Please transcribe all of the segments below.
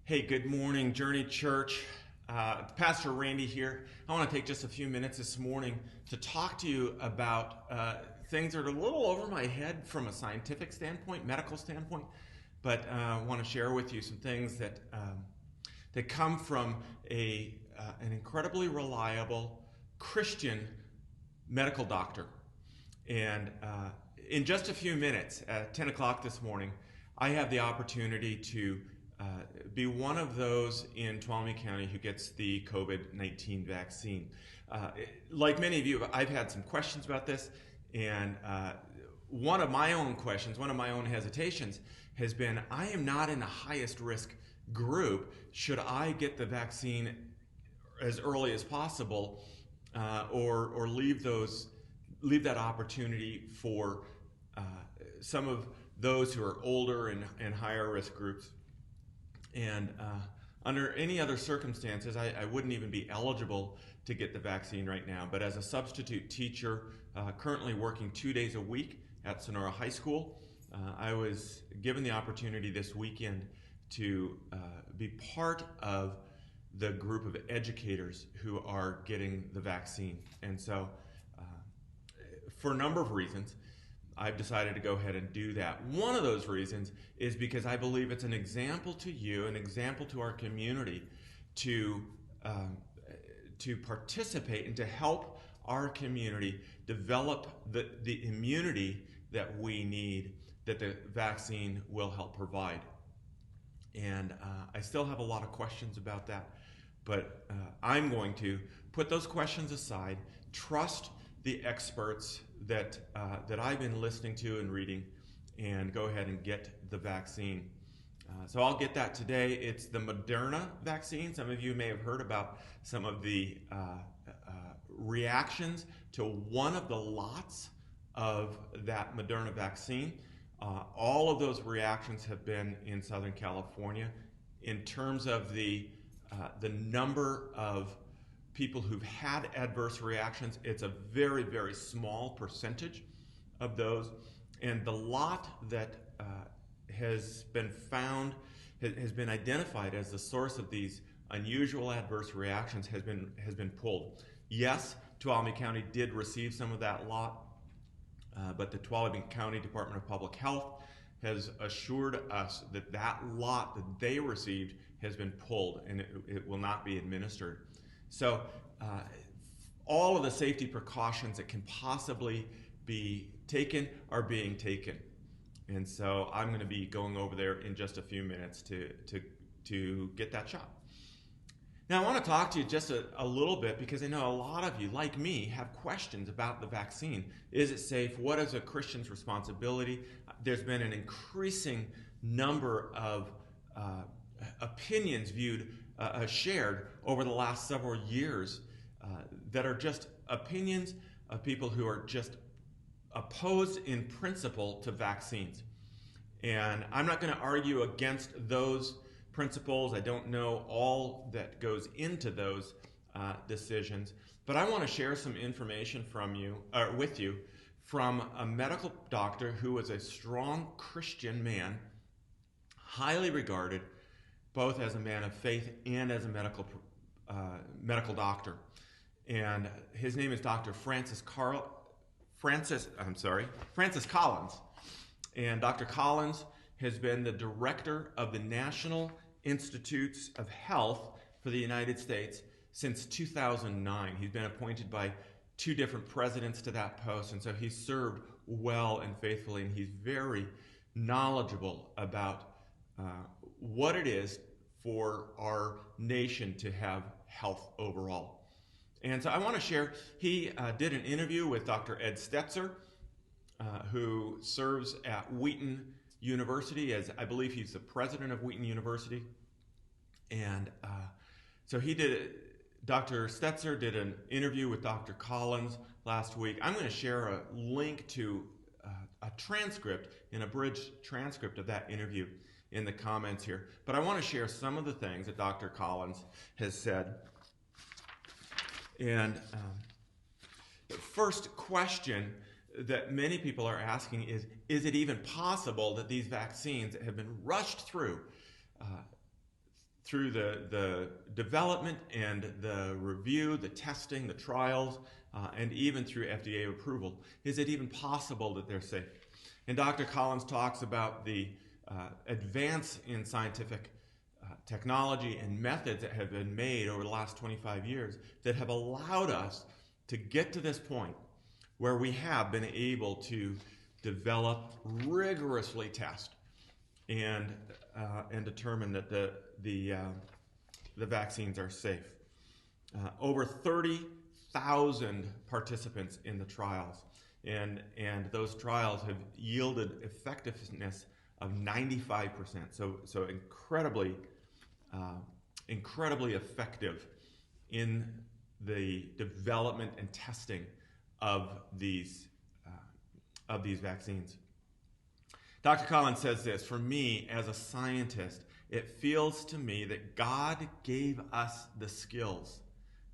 Hey, good morning, Journey Church. Pastor Randy here. I want to take just a few minutes this morning to talk to you about things that are a little over my head from a scientific standpoint, medical standpoint, but I want to share with you some things that come from an incredibly reliable Christian medical doctor. And in just a few minutes, at 10 o'clock this morning, I have the opportunity to be one of those in Tuolumne County who gets the COVID-19 vaccine. Like many of you, I've had some questions about this, and one of my own questions, one of my own hesitations has been, I am not in the highest risk group. Should I get the vaccine as early as possible, or leave that opportunity for some of those who are older and higher risk groups? And under any other circumstances, I wouldn't even be eligible to get the vaccine right now. But as a substitute teacher, currently working 2 days a week at Sonora High School, I was given the opportunity this weekend to be part of the group of educators who are getting the vaccine. And so for a number of reasons, I've decided to go ahead and do that. One of those reasons is because I believe it's an example to you, an example to our community to participate and to help our community develop the immunity that we need, that the vaccine will help provide. And I still have a lot of questions about that, but I'm going to put those questions aside, trust the experts that I've been listening to and reading, and go ahead and get the vaccine. So I'll get that today. It's the Moderna vaccine. Some of you may have heard about some of the reactions to one of the lots of that Moderna vaccine. All of those reactions have been in Southern California. In terms of the number of people who've had adverse reactions, it's a very, very small percentage of those. And the lot that has been found, has been identified as the source of these unusual adverse reactions has been pulled. Yes, Tuolumne County did receive some of that lot, but the Tuolumne County Department of Public Health has assured us that that lot that they received has been pulled and it will not be administered. So all of the safety precautions that can possibly be taken are being taken. And so I'm going to be going over there in just a few minutes to get that shot. Now I want to talk to you just a little bit because I know a lot of you, like me, have questions about the vaccine. Is it safe? What is a Christian's responsibility? There's been an increasing number of opinions shared over the last several years that are just opinions of people who are just opposed in principle to vaccines. And I'm not going to argue against those principles. I don't know all that goes into those decisions, but I want to share some information with you from a medical doctor who was a strong Christian man, highly regarded both as a man of faith and as a medical doctor. And his name is Dr. Francis Collins. And Dr. Collins has been the director of the National Institutes of Health for the United States since 2009. He's been appointed by 2 different presidents to that post, and so he's served well and faithfully, and he's very knowledgeable about what it is for our nation to have health overall. And so I want to share, he did an interview with Dr. Ed Stetzer, who serves at Wheaton University, as I believe he's the president of Wheaton University. And so Dr. Stetzer did an interview with Dr. Collins last week. I'm going to share a link to a transcript, an abridged transcript of that interview in the comments here. But I want to share some of the things that Dr. Collins has said. And the first question that many people are asking is it even possible that these vaccines have been rushed through through the development and the review, the testing, the trials, and even through FDA approval, is it even possible that they're safe? And Dr. Collins talks about the advance in scientific technology and methods that have been made over the last 25 years that have allowed us to get to this point where we have been able to develop, rigorously test, and determine that the vaccines are safe. Over 30,000 participants in the trials, and those trials have yielded effectiveness of 95%. So incredibly effective in the development and testing of these vaccines. Dr. Collins says this: for me, as a scientist, it feels to me that God gave us the skills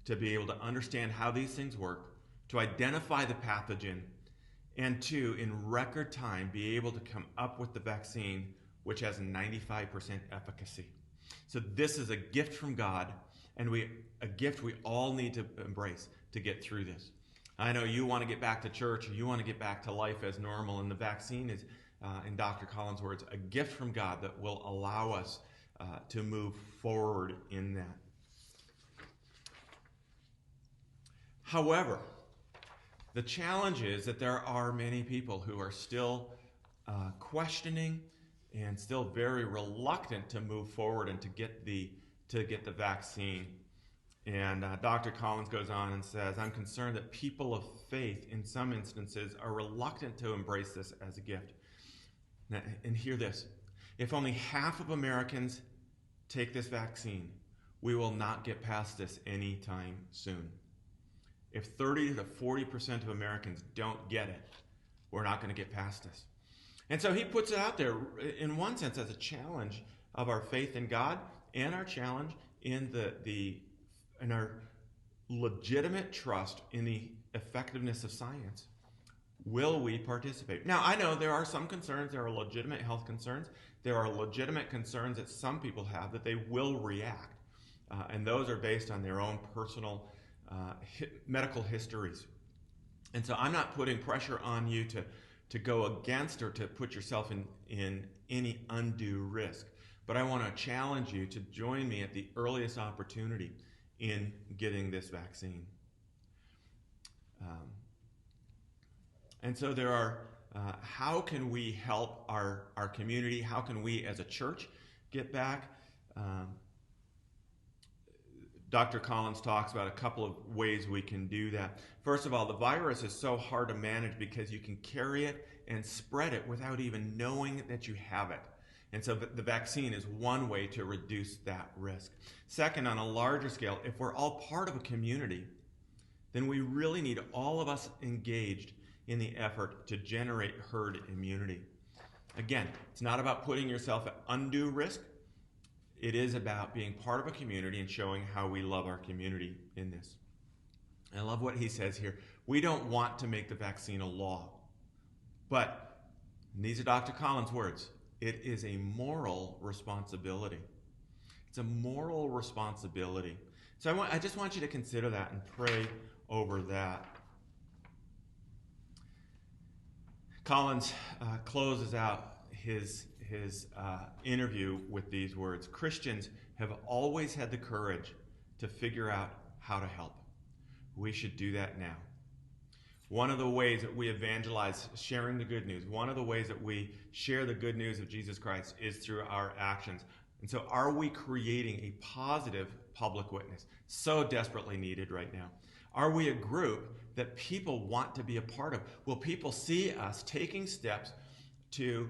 to be able to understand how these things work, to identify the pathogen, and to, in record time, be able to come up with the vaccine which has 95% efficacy. So this is a gift from God, and a gift we all need to embrace to get through this. I know you want to get back to church, or you want to get back to life as normal, and the vaccine is, in Dr. Collins' words, a gift from God that will allow us to move forward in that. However, the challenge is that there are many people who are still questioning and still very reluctant to move forward and to get the vaccine. And Dr. Collins goes on and says, I'm concerned that people of faith in some instances are reluctant to embrace this as a gift. Now, and hear this: if only half of Americans take this vaccine, we will not get past this anytime soon. If 30 to 40% of Americans don't get it, we're not going to get past this. And so he puts it out there, in one sense, as a challenge of our faith in God and our challenge in our legitimate trust in the effectiveness of science. Will we participate? Now, I know there are some concerns. There are legitimate health concerns. There are legitimate concerns that some people have that they will react. And those are based on their own personal medical histories. And so I'm not putting pressure on you to go against or to put yourself in any undue risk. But I want to challenge you to join me at the earliest opportunity in getting this vaccine. And so there are, how can we help our community? How can we as a church get back? Dr. Collins talks about a couple of ways we can do that. First of all, the virus is so hard to manage because you can carry it and spread it without even knowing that you have it. And so the vaccine is one way to reduce that risk. Second, on a larger scale, if we're all part of a community, then we really need all of us engaged in the effort to generate herd immunity. Again, it's not about putting yourself at undue risk. It is about being part of a community and showing how we love our community in this. I love what he says here. We don't want to make the vaccine a law. But, and these are Dr. Collins' words, it is a moral responsibility. It's a moral responsibility. So I just want you to consider that and pray over that. Collins closes out his interview with these words: Christians have always had the courage to figure out how to help. We should do that now. One of the ways that we evangelize sharing the good news, one of the ways that we share the good news of Jesus Christ is through our actions. And so are we creating a positive public witness, so desperately needed right now? Are we a group that people want to be a part of? Will people see us taking steps to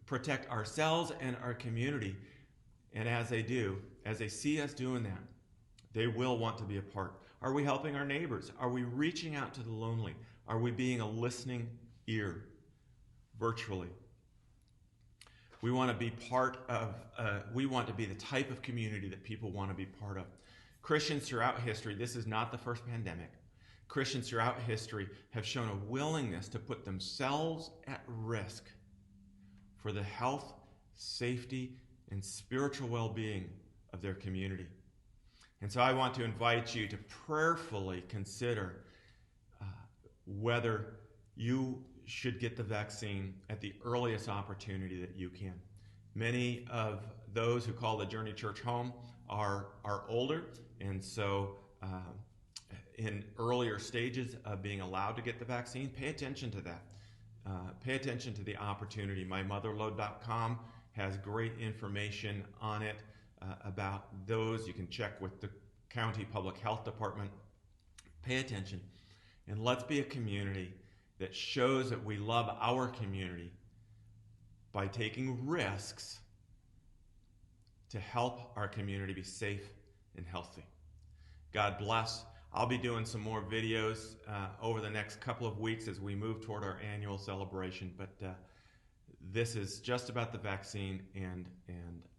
protect ourselves and our community? And as they do, as they see us doing that, they will want to be a part. Are we helping our neighbors? Are we reaching out to the lonely? Are we being a listening ear virtually? We want to be we want to be the type of community that people want to be part of. Christians throughout history, this is not the first pandemic. Christians throughout history have shown a willingness to put themselves at risk for the health, safety, and spiritual well-being of their community. And so I want to invite you to prayerfully consider whether you should get the vaccine at the earliest opportunity that you can. Many of those who call the Journey Church home are older, and so in earlier stages of being allowed to get the vaccine, pay attention to that. Pay attention to the opportunity. MyMotherLode.com has great information on it about those. You can check with the county public health department. Pay attention, and let's be a community that shows that we love our community by taking risks to help our community be safe and healthy. God bless. I'll be doing some more videos over the next couple of weeks as we move toward our annual celebration, but this is just about the vaccine and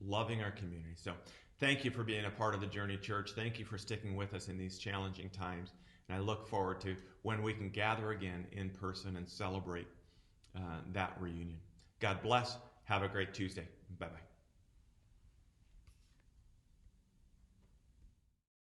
loving our community. So thank you for being a part of the Journey Church. Thank you for sticking with us in these challenging times. And I look forward to when we can gather again in person and celebrate that reunion. God bless. Have a great Tuesday. Bye-bye.